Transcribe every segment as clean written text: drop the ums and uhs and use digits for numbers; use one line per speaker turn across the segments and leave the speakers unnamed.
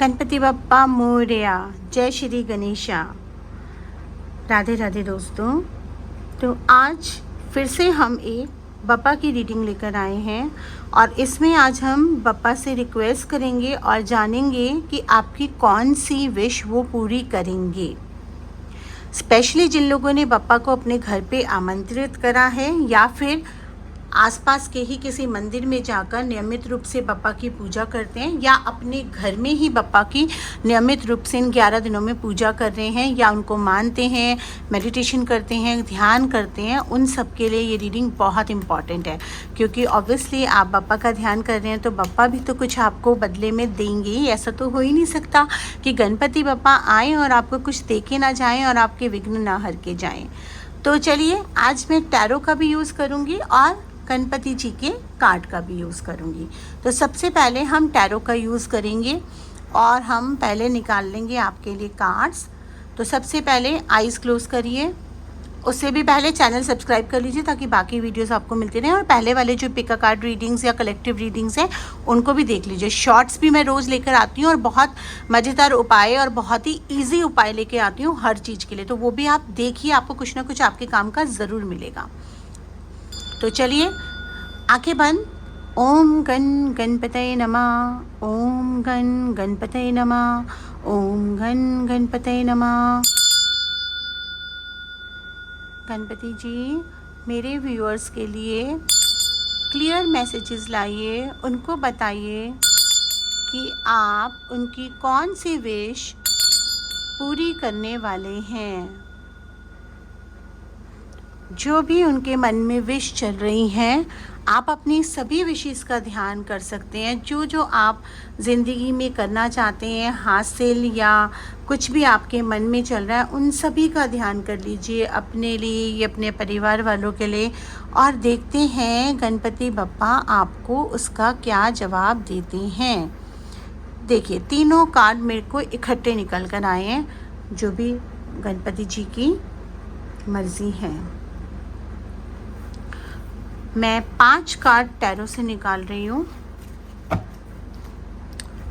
गणपति बप्पा मोरया। जय श्री गणेशा। राधे राधे दोस्तों। तो आज फिर से हम एक बप्पा की रीडिंग लेकर आए हैं और इसमें आज हम बप्पा से रिक्वेस्ट करेंगे और जानेंगे कि आपकी कौन सी विश वो पूरी करेंगे। स्पेशली जिन लोगों ने बप्पा को अपने घर पे आमंत्रित करा है या फिर आसपास के ही किसी मंदिर में जाकर नियमित रूप से बप्पा की पूजा करते हैं या अपने घर में ही बप्पा की नियमित रूप से इन 11 दिनों में पूजा कर रहे हैं या उनको मानते हैं, मेडिटेशन करते हैं, ध्यान करते हैं, उन सब के लिए ये रीडिंग बहुत इम्पॉर्टेंट है। क्योंकि ऑब्वियसली आप बप्पा का ध्यान कर रहे हैं तो बप्पा भी तो कुछ आपको बदले में देंगे। ऐसा तो हो ही नहीं सकता कि गणपति बप्पा आएँ और आपको कुछ दे के ना जाएँ और आपके विघ्न ना हर के जाएँ। तो चलिए, आज मैं टैरो का भी यूज़ करूँगी और गणपति जी के कार्ड का भी यूज़ करूँगी। तो सबसे पहले हम टैरो का यूज़ करेंगे और हम पहले निकाल लेंगे आपके लिए कार्ड्स। तो सबसे पहले आइज़ क्लोज़ करिए। उससे भी पहले चैनल सब्सक्राइब कर लीजिए ताकि बाकी वीडियोस आपको मिलती रहें। और पहले वाले जो पिका कार्ड रीडिंग्स या कलेक्टिव रीडिंग्स हैं उनको भी देख लीजिए। शॉर्ट्स भी मैं रोज़ लेकर आती हूँ और बहुत मज़ेदार उपाय और बहुत ही ईजी उपाय लेकर आती हूँ हर चीज़ के लिए। तो वो भी आप देखिए, आपको कुछ ना कुछ आपके काम का ज़रूर मिलेगा। तो चलिए, आंखें बंद। ओम गण गणपतये नमः। ओम गण गणपतये नमः। ओम गण गणपतये नमः। गणपति जी, मेरे व्यूअर्स के लिए क्लियर मैसेजेस लाइए। उनको बताइए कि आप उनकी कौन सी विश पूरी करने वाले हैं। जो भी उनके मन में विश चल रही हैं, आप अपनी सभी विशेस का ध्यान कर सकते हैं। जो जो आप ज़िंदगी में करना चाहते हैं, हासिल या कुछ भी आपके मन में चल रहा है, उन सभी का ध्यान कर लीजिए, अपने लिए या अपने परिवार वालों के लिए। और देखते हैं गणपति बप्पा आपको उसका क्या जवाब देते हैं। देखिए, तीनों कार्ड मेरे को इकट्ठे निकल कर आए हैं, जो भी गणपति जी की मर्ज़ी है। मैं 5 कार्ड टैरो से निकाल रही हूँ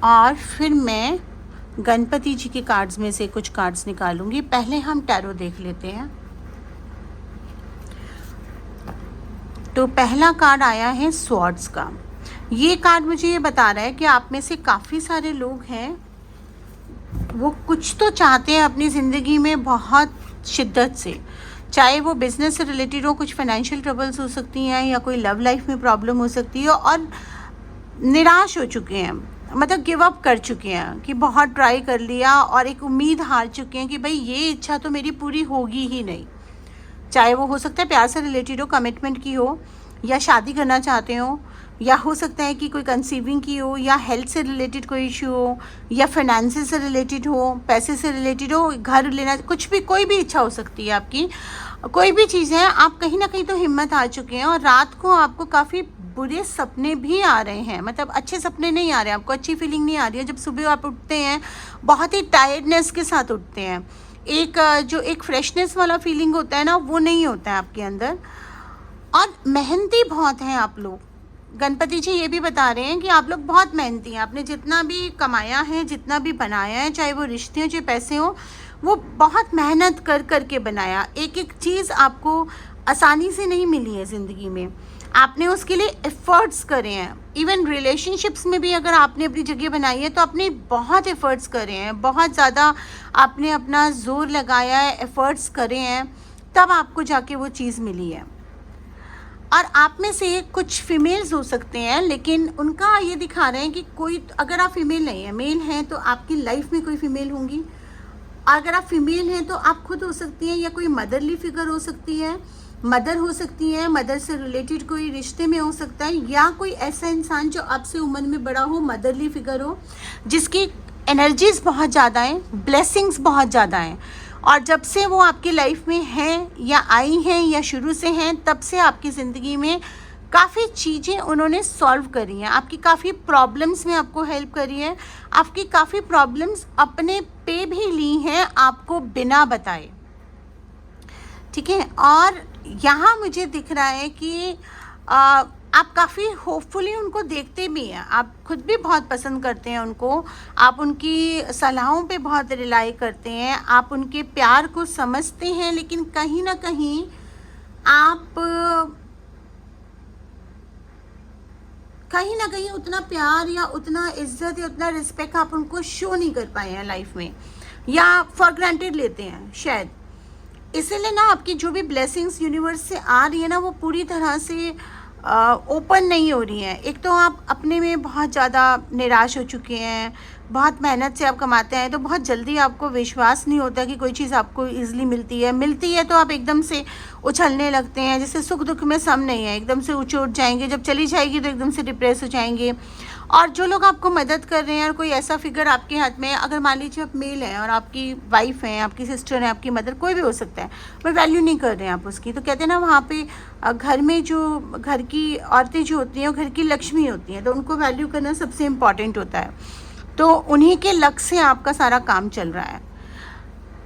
और फिर मैं गणपति जी के कार्ड्स में से कुछ कार्ड्स निकालूंगी। पहले हम टैरो देख लेते हैं। तो पहला कार्ड आया है स्वॉर्ड्स का। ये कार्ड मुझे ये बता रहा है कि आप में से काफ़ी सारे लोग हैं, वो कुछ तो चाहते हैं अपनी ज़िंदगी में बहुत शिद्दत से, चाहे वो बिज़नेस से रिलेटेड हो, कुछ फाइनेंशियल ट्रबल्स हो सकती हैं या कोई लव लाइफ में प्रॉब्लम हो सकती है, और निराश हो चुके हैं, मतलब गिव अप कर चुके हैं कि बहुत ट्राई कर लिया और एक उम्मीद हार चुके हैं कि भाई ये इच्छा तो मेरी पूरी होगी ही नहीं। चाहे वो हो सकता है प्यार से रिलेटेड हो, कमिटमेंट की हो, या शादी करना चाहते हो, या हो सकता है कि कोई कंसीविंग की हो, या हेल्थ से रिलेटेड कोई इशू हो, या फाइनेंसेस से रिलेटेड हो, पैसे से रिलेटेड हो, घर लेना, कुछ भी, कोई भी इच्छा हो सकती है आपकी, कोई भी चीज़ है। आप कहीं ना कहीं तो हिम्मत आ चुके हैं और रात को आपको काफ़ी बुरे सपने भी आ रहे हैं, मतलब अच्छे सपने नहीं आ रहे हैं, आपको अच्छी फीलिंग नहीं आ रही है। जब सुबह आप उठते हैं बहुत ही टायर्डनेस के साथ उठते हैं, एक फ्रेशनेस वाला फीलिंग होता है ना, वो नहीं होता है आपके अंदर। और मेहनती बहुत हैं आप लोग। गणपति जी ये भी बता रहे हैं कि आप लोग बहुत मेहनती हैं। आपने जितना भी कमाया है, जितना भी बनाया है, चाहे वो रिश्ते हो चाहे पैसे हो, वो बहुत मेहनत कर कर के बनाया। एक एक चीज़ आपको आसानी से नहीं मिली है ज़िंदगी में, आपने उसके लिए एफ़र्ट्स करे हैं। इवन रिलेशनशिप्स में भी अगर आपने अपनी जगह बनाई है तो आपने बहुत एफ़र्ट्स करे हैं, बहुत ज़्यादा आपने अपना ज़ोर लगाया है, एफ़र्ट्स करे हैं, तब आपको जाके वो चीज़ मिली है। और आप में से कुछ फीमेल्स हो सकते हैं, लेकिन उनका ये दिखा रहे हैं कि कोई, अगर आप फीमेल नहीं हैं, मेल हैं, तो आपकी लाइफ में कोई फीमेल होंगी। अगर आप फीमेल हैं तो आप खुद हो सकती हैं, या कोई मदरली फिगर हो सकती है, मदर हो सकती है, मदर से रिलेटेड कोई रिश्ते में हो सकता है, या कोई ऐसा इंसान जो आपसे उम्र में बड़ा हो, मदरली फिगर हो, जिसकी एनर्जीज बहुत ज़्यादा हैं, ब्लेसिंग्स बहुत ज़्यादा हैं, और जब से वो आपकी लाइफ में हैं या आई हैं या शुरू से हैं, तब से आपकी ज़िंदगी में काफ़ी चीज़ें उन्होंने सॉल्व करी हैं, आपकी काफ़ी प्रॉब्लम्स में आपको हेल्प करी है, आपकी काफ़ी प्रॉब्लम्स अपने पे भी ली हैं आपको बिना बताए। ठीक है। और यहाँ मुझे दिख रहा है कि आप काफ़ी होपफुली उनको देखते भी हैं, आप खुद भी बहुत पसंद करते हैं उनको, आप उनकी सलाहों पे बहुत रिलाई करते हैं, आप उनके प्यार को समझते हैं, लेकिन कहीं ना कहीं आप उतना प्यार या उतना इज्जत या उतना रिस्पेक्ट आप उनको शो नहीं कर पाए हैं लाइफ में, या फॉर ग्रांटेड लेते हैं शायद। इसीलिए ना आपकी जो भी ब्लेसिंग्स यूनिवर्स से आ रही है ना, वो पूरी तरह से ओपन नहीं हो रही हैं। एक तो आप अपने में बहुत ज़्यादा निराश हो चुके हैं, बहुत मेहनत से आप कमाते हैं, तो बहुत जल्दी आपको विश्वास नहीं होता कि कोई चीज़ आपको ईज़िली मिलती है तो आप एकदम से उछलने लगते हैं, जैसे सुख दुख में सम नहीं है, एकदम से ऊँचे उठ जाएंगे, जब चली जाएगी तो एकदम से डिप्रेस हो जाएंगे। और जो लोग आपको मदद कर रहे हैं, और कोई ऐसा फिगर आपके हाथ में, अगर मान लीजिए आप मेल हैं और आपकी वाइफ हैं, आपकी सिस्टर हैं, आपकी मदर, कोई भी हो सकता है, वो वैल्यू नहीं कर रहे हैं आप उसकी, तो कहते हैं ना वहाँ पे घर में जो घर की औरतें जो होती हैं वो घर की लक्ष्मी होती हैं, तो उनको वैल्यू करना सबसे इम्पॉर्टेंट होता है। तो उन्हीं के लक से आपका सारा काम चल रहा है।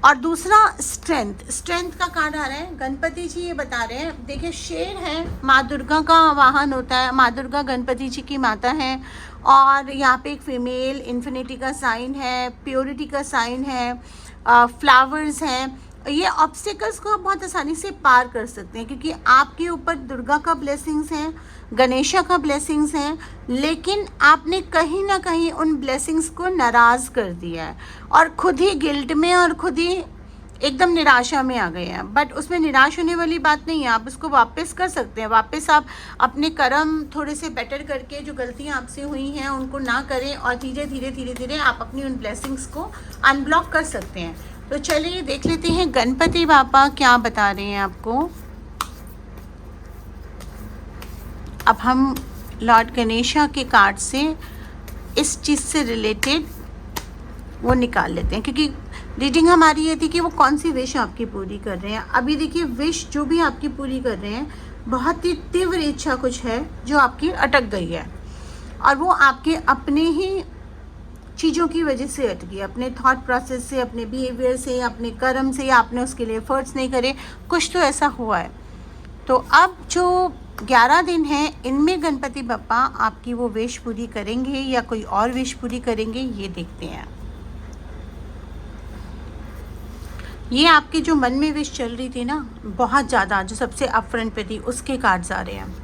और दूसरा स्ट्रेंथ का कार्ड आ रहा है। गणपति जी ये बता रहे हैं, देखिए शेर है, माँ दुर्गा का वाहन होता है, माँ दुर्गा गणपति जी की माता है, और यहाँ पे एक फीमेल इन्फिनिटी का साइन है, प्योरिटी का साइन है, फ्लावर्स हैं। ये ऑब्स्टिकल्स को आप बहुत आसानी से पार कर सकते हैं, क्योंकि आपके ऊपर दुर्गा का ब्लेसिंग्स हैं, गणेशा का ब्लेसिंग्स हैं, लेकिन आपने कहीं ना कहीं उन ब्लेसिंग्स को नाराज़ कर दिया है और खुद ही गिल्ट में और खुद ही एकदम निराशा में आ गए हैं। बट उसमें निराश होने वाली बात नहीं है, आप उसको वापस कर सकते हैं। वापस आप अपने कर्म थोड़े से बेटर करके जो गलतियां आपसे हुई हैं उनको ना करें, और धीरे धीरे आप अपनी उन ब्लेसिंग्स को अनब्लॉक कर सकते हैं। तो चलिए देख लेते हैं गणपति बापा क्या बता रहे हैं आपको। अब हम लॉर्ड गणेशा के कार्ड से इस चीज़ से रिलेटेड वो निकाल लेते हैं, क्योंकि रीडिंग हमारी ये थी कि वो कौन सी विश आपकी पूरी कर रहे हैं। अभी देखिए विश जो भी आपकी पूरी कर रहे हैं, बहुत ही तीव्र इच्छा कुछ है जो आपकी अटक गई है, और वो आपके अपने ही चीज़ों की वजह से अटकी, अपने थॉट प्रोसेस से, अपने बिहेवियर से, अपने कर्म से, या आपने उसके लिए एफर्ट्स नहीं करे, कुछ तो ऐसा हुआ है। तो अब जो 11 दिन हैं, इनमें गणपति बप्पा आपकी वो विश पूरी करेंगे या कोई और विश पूरी करेंगे, ये देखते हैं। ये आपके जो मन में विश चल रही थी ना बहुत ज़्यादा, जो सबसे अप फ्रंट पे थी, उसके कार्ड्स आ रहे हैं।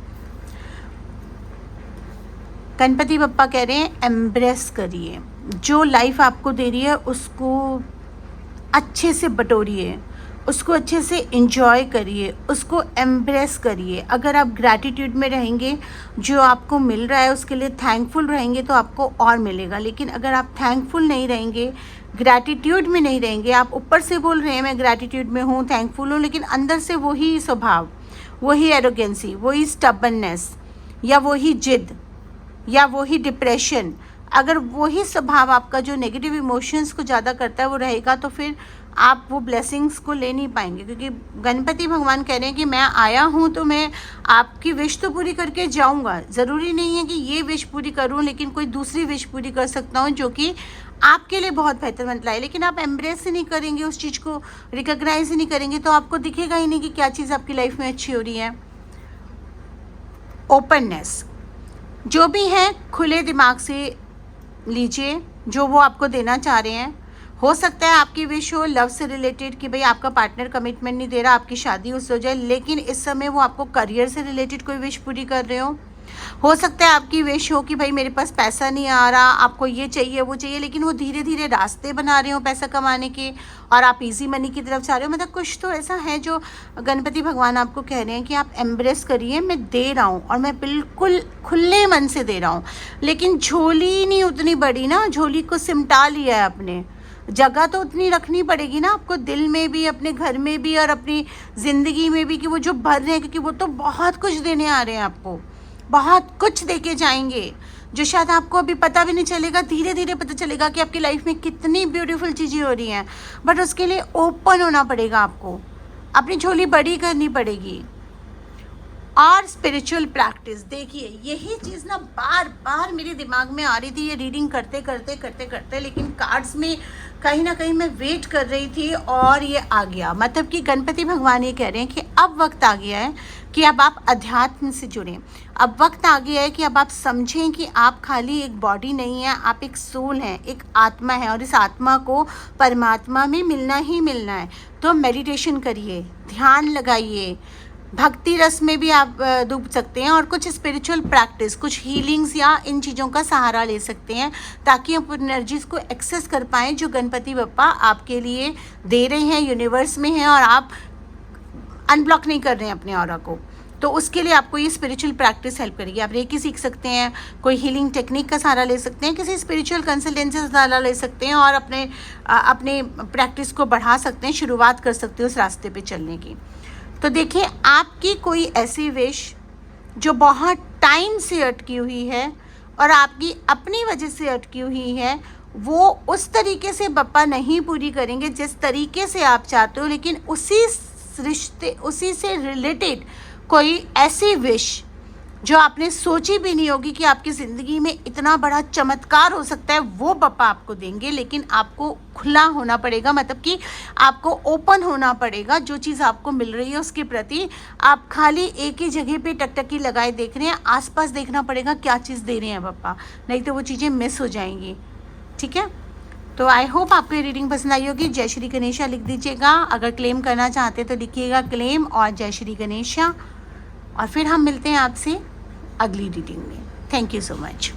गणपति बप्पा कह रहे हैं एम्ब्रेस करिए, जो लाइफ आपको दे रही है उसको अच्छे से बटोरिए, उसको अच्छे से इंजॉय करिए, उसको एम्ब्रेस करिए। अगर आप ग्रैटिट्यूड में रहेंगे, जो आपको मिल रहा है उसके लिए थैंकफुल रहेंगे, तो आपको और मिलेगा। लेकिन अगर आप थैंकफुल नहीं रहेंगे, ग्रैटिट्यूड में नहीं रहेंगे, आप ऊपर से बोल रहे हैं मैं ग्रैटिट्यूड में हूँ, थैंकफुल हूँ, लेकिन अंदर से वही स्वभाव, वही एरोगेंसी, वही स्टबननेस, या वही जिद, या वही डिप्रेशन, अगर वही स्वभाव आपका जो नेगेटिव इमोशंस को ज़्यादा करता है वो रहेगा, तो फिर आप वो ब्लेसिंग्स को ले नहीं पाएंगे। क्योंकि गणपति भगवान कह रहे हैं कि मैं आया हूँ तो मैं आपकी विश तो पूरी करके जाऊँगा। ज़रूरी नहीं है कि ये विश पूरी करूँ, लेकिन कोई दूसरी विश पूरी कर सकता हूँ जो कि आपके लिए बहुत बेहतर बतलाए। लेकिन आप एम्ब्रेस ही नहीं करेंगे, उस चीज़ को रिकॉग्नाइज ही नहीं करेंगे, तो आपको दिखेगा ही नहीं कि क्या चीज़ आपकी लाइफ में अच्छी हो रही है। ओपननेस जो भी है, खुले दिमाग से लीजिए जो वो आपको देना चाह रहे हैं। हो सकता है आपकी विश हो लव से रिलेटेड कि भाई आपका पार्टनर कमिटमेंट नहीं दे रहा, आपकी शादी उससे हो जाए, लेकिन इस समय वो आपको करियर से रिलेटेड कोई विश पूरी कर रहे हो सकता है आपकी विश हो कि भाई मेरे पास पैसा नहीं आ रहा, आपको ये चाहिए वो चाहिए, लेकिन वो धीरे धीरे रास्ते बना रहे हो पैसा कमाने के, और आप इजी मनी की तरफ जा रहे हो। मतलब कुछ तो ऐसा है जो गणपति भगवान आपको कह रहे हैं कि आप एम्ब्रेस करिए, मैं दे रहा हूँ और मैं बिल्कुल खुले मन से दे रहा हूँ। लेकिन झोली नहीं उतनी बड़ी ना, झोली को सिमटा लिया है आपने, जगह तो उतनी रखनी पड़ेगी ना आपको, दिल में भी, अपने घर में भी, और अपनी ज़िंदगी में भी, कि वो जो भर रहे हैं, क्योंकि वो तो बहुत कुछ देने आ रहे हैं आपको, बहुत कुछ दे के जाएंगे, जो शायद आपको अभी पता भी नहीं चलेगा। धीरे धीरे पता चलेगा कि आपकी लाइफ में कितनी ब्यूटीफुल चीज़ें हो रही हैं, बट उसके लिए ओपन होना पड़ेगा, आपको अपनी झोली बड़ी करनी पड़ेगी। और स्पिरिचुअल प्रैक्टिस, देखिए यही चीज़ ना बार बार मेरे दिमाग में आ रही थी ये रीडिंग करते करते, लेकिन कार्ड्स में कहीं ना कहीं मैं वेट कर रही थी और ये आ गया। मतलब कि गणपति भगवान ये कह रहे हैं कि अब वक्त आ गया है कि अब आप अध्यात्म से जुड़ें। अब वक्त आ गया है कि अब आप समझें कि आप खाली एक बॉडी नहीं है, आप एक सोल हैं, एक आत्मा है, और इस आत्मा को परमात्मा में मिलना ही मिलना है। तो मेडिटेशन करिए, ध्यान लगाइए, भक्ति रस में भी आप डूब सकते हैं, और कुछ स्पिरिचुअल प्रैक्टिस, कुछ हीलिंग्स या इन चीज़ों का सहारा ले सकते हैं ताकि आप एनर्जीज़ को एक्सेस कर पाएँ जो गणपति बप्पा आपके लिए दे रहे हैं, यूनिवर्स में हैं, और आप अनब्लॉक नहीं कर रहे हैं अपने ऑरा को। तो उसके लिए आपको ये स्पिरिचुअल प्रैक्टिस हेल्प करेगी। आप रेकी सीख सकते हैं, कोई हीलिंग टेक्निक का सहारा ले सकते हैं, किसी स्पिरिचुअल कंसल्टेंसी का सहारा ले सकते हैं, और अपने प्रैक्टिस को बढ़ा सकते हैं, शुरुआत कर सकते हो उस रास्ते पे चलने की। तो देखिए, आपकी कोई ऐसी विश जो बहुत टाइम से अटकी हुई है और आपकी अपनी वजह से अटकी हुई है, वो उस तरीके से बप्पा नहीं पूरी करेंगे जिस तरीके से आप चाहते हो, लेकिन उसी से रिलेटेड कोई ऐसी विश जो आपने सोची भी नहीं होगी कि आपकी ज़िंदगी में इतना बड़ा चमत्कार हो सकता है, वो बप्पा आपको देंगे। लेकिन आपको खुला होना पड़ेगा, मतलब कि आपको ओपन होना पड़ेगा। जो चीज़ आपको मिल रही है उसके प्रति आप खाली एक ही जगह पे टकटकी लगाए देख रहे हैं, आसपास देखना पड़ेगा क्या चीज़ दे रहे हैं बप्पा, नहीं तो वो चीज़ें मिस हो जाएंगी। ठीक है, तो आई होप आपको ये रीडिंग पसंद आई होगी। जय श्री गणेशा लिख दीजिएगा। अगर क्लेम करना चाहते तो लिखिएगा क्लेम और जय श्री गणेशा, और फिर हम मिलते हैं आपसे अगली रीडिंग में। Thank you so much.